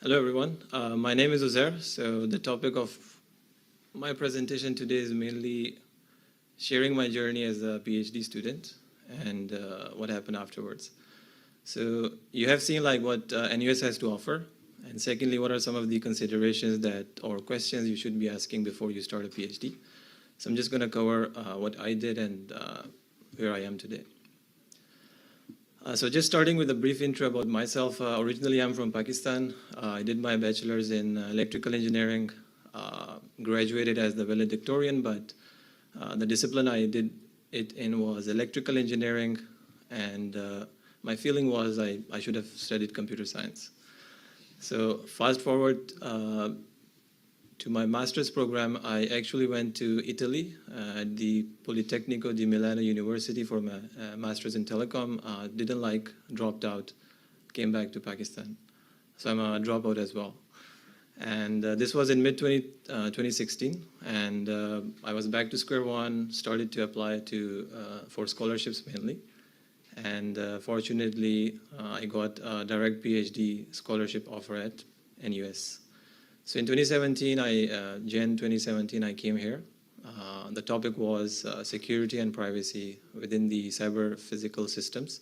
Hello, everyone. My name is Uzair. So the topic of my presentation today is mainly sharing my journey as a PhD student and what happened afterwards. So you have seen like what NUS has to offer, and secondly, what are some of the considerations that or questions you should be asking before you start a PhD. So I'm just going to cover what I did and where I am today. So just starting with a brief intro about myself. Originally, I'm from Pakistan. I did my bachelor's in electrical engineering, graduated as the valedictorian, but the discipline I did it in was electrical engineering, and my feeling was I should have studied computer science. So fast forward to my master's program, I actually went to Italy at the Politecnico di Milano University for my master's in telecom. Didn't like, dropped out, came back to Pakistan. So I'm a dropout as well. And this was in mid-2016, and I was back to square one, started to apply for scholarships mainly. And fortunately, I got a direct PhD scholarship offer at NUS. So in 2017, Jan 2017, I came here. The topic was security and privacy within the cyber physical systems.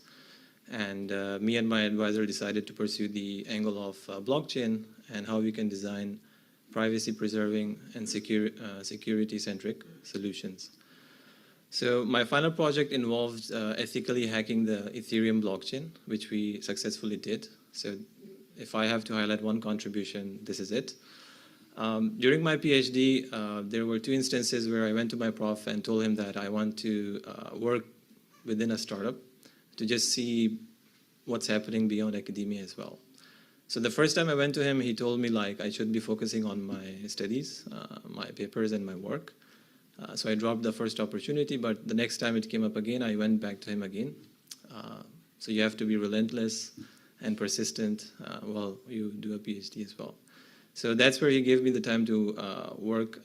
And me and my advisor decided to pursue the angle of blockchain and how we can design privacy-preserving and security-centric solutions. So my final project involved ethically hacking the Ethereum blockchain, which we successfully did. So if I have to highlight one contribution, this is it. During my PhD, there were two instances where I went to my prof and told him that I want to work within a startup to just see what's happening beyond academia as well. So the first time I went to him, he told me like I should be focusing on my studies, my papers and my work. So I dropped the first opportunity, but the next time it came up again, I went back to him again. So you have to be relentless and persistent while you do a PhD as well. So that's where he gave me the time to work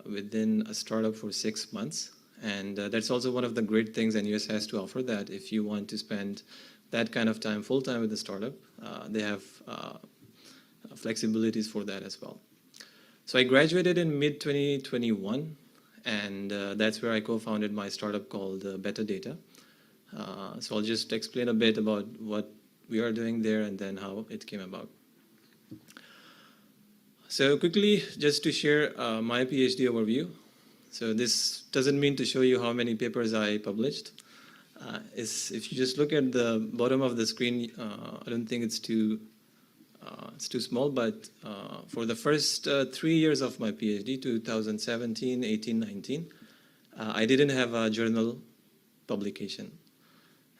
within a startup for 6 months. And that's also one of the great things NUS has to offer, that if you want to spend that kind of time full-time with the startup, they have flexibilities for that as well. So I graduated in mid-2021, and that's where I co-founded my startup called Better Data. So I'll just explain a bit about what we are doing there and then how it came about. So quickly, just to share my PhD overview. So this doesn't mean to show you how many papers I published. If you just look at the bottom of the screen, I don't think it's too small, but for the first 3 years of my PhD, 2017, 18, 19, I didn't have a journal publication.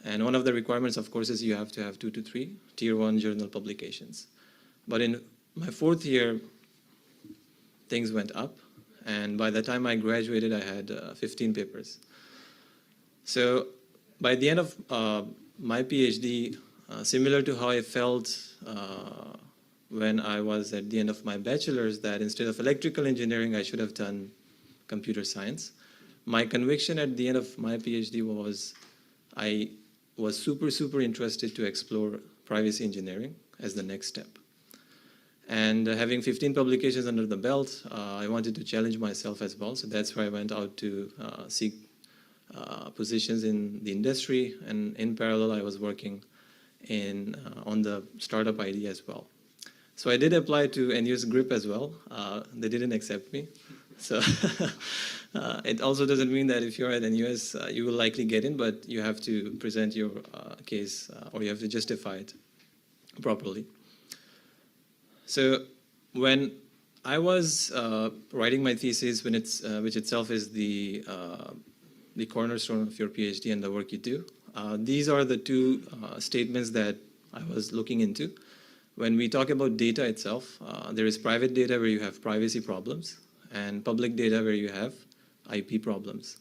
And one of the requirements, of course, is you have to have 2 to 3 tier 1 journal publications. But in my 4th year, things went up, and by the time I graduated, I had 15 papers. So by the end of my PhD, similar to how I felt when I was at the end of my bachelor's, that instead of electrical engineering, I should have done computer science. My conviction at the end of my PhD was I was super interested to explore privacy engineering as the next step. And having 15 publications under the belt, I wanted to challenge myself as well. So that's why I went out to seek positions in the industry. And in parallel, I was working on the startup idea as well. So I did apply to NUS GRIP as well. They didn't accept me. So it also doesn't mean that if you're at NUS, you will likely get in, but you have to present your case or you have to justify it properly. So when I was writing my thesis, which itself is the cornerstone of your PhD and the work you do, these are the two statements that I was looking into. When we talk about data itself, there is private data where you have privacy problems, and public data where you have IP problems.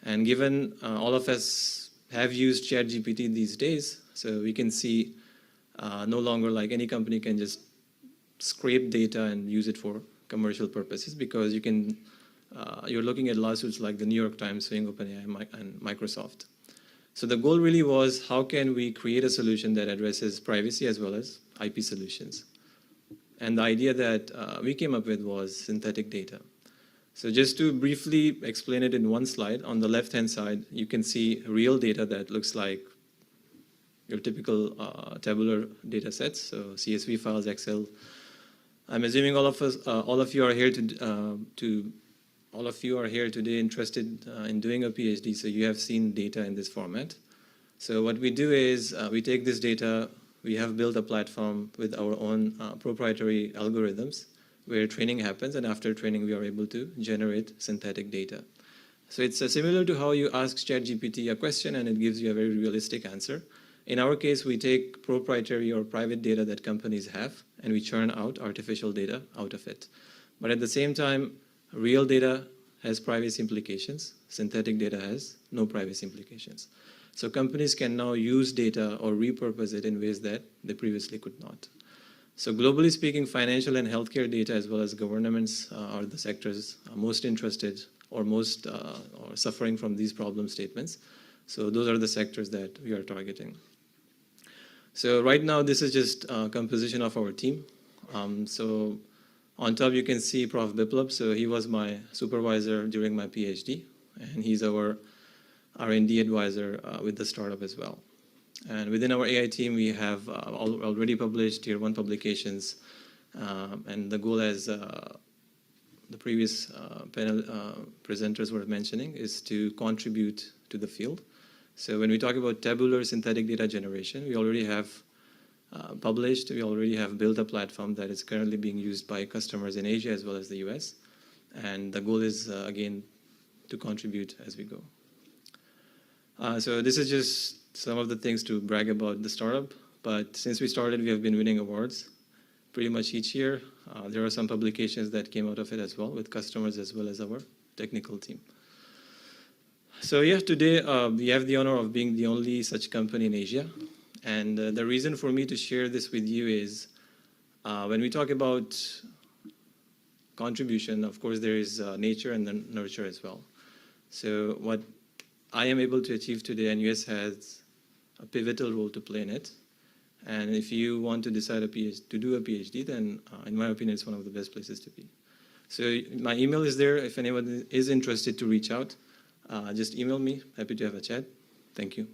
And given all of us have used ChatGPT these days, so we can see no longer like any company can just scrape data and use it for commercial purposes, because you're looking at lawsuits like the New York Times suing OpenAI and Microsoft. So the goal really was, how can we create a solution that addresses privacy as well as IP solutions? And the idea that we came up with was synthetic data. So just to briefly explain it in one slide, on the left-hand side, you can see real data that looks like your typical tabular data sets, so CSV files, Excel. I'm assuming all of you are here today interested in doing a PhD, so you have seen data in this format. So what we do is we take this data, we have built a platform with our own proprietary algorithms where training happens, and after training we are able to generate synthetic data. So it's similar to how you ask ChatGPT a question and it gives you a very realistic answer. In our case, we take proprietary or private data that companies have and we churn out artificial data out of it. But at the same time, real data has privacy implications, synthetic data has no privacy implications. So companies can now use data or repurpose it in ways that they previously could not. So globally speaking, financial and healthcare data as well as governments are the sectors most interested or most or suffering from these problem statements. So those are the sectors that we are targeting. So right now, this is just a composition of our team. So on top, you can see Prof. Biplab. So he was my supervisor during my PhD, and he's our R&D advisor with the startup as well. And within our AI team, we have already published Tier 1 publications. And the goal, as the previous panel presenters were mentioning, is to contribute to the field. So when we talk about tabular synthetic data generation, we already have published, we already have built a platform that is currently being used by customers in Asia as well as the US. And the goal is, again, to contribute as we go. So this is just some of the things to brag about the startup. But since we started, we have been winning awards pretty much each year. There are some publications that came out of it as well with customers as well as our technical team. So yeah, today we have the honor of being the only such company in Asia. And the reason for me to share this with you is when we talk about contribution, of course, there is nature and then nurture as well. So what I am able to achieve today, and US has a pivotal role to play in it. And if you want to decide to do a PhD, then in my opinion, it's one of the best places to be. So my email is there. If anyone is interested to reach out, just email me. Happy to have a chat. Thank you.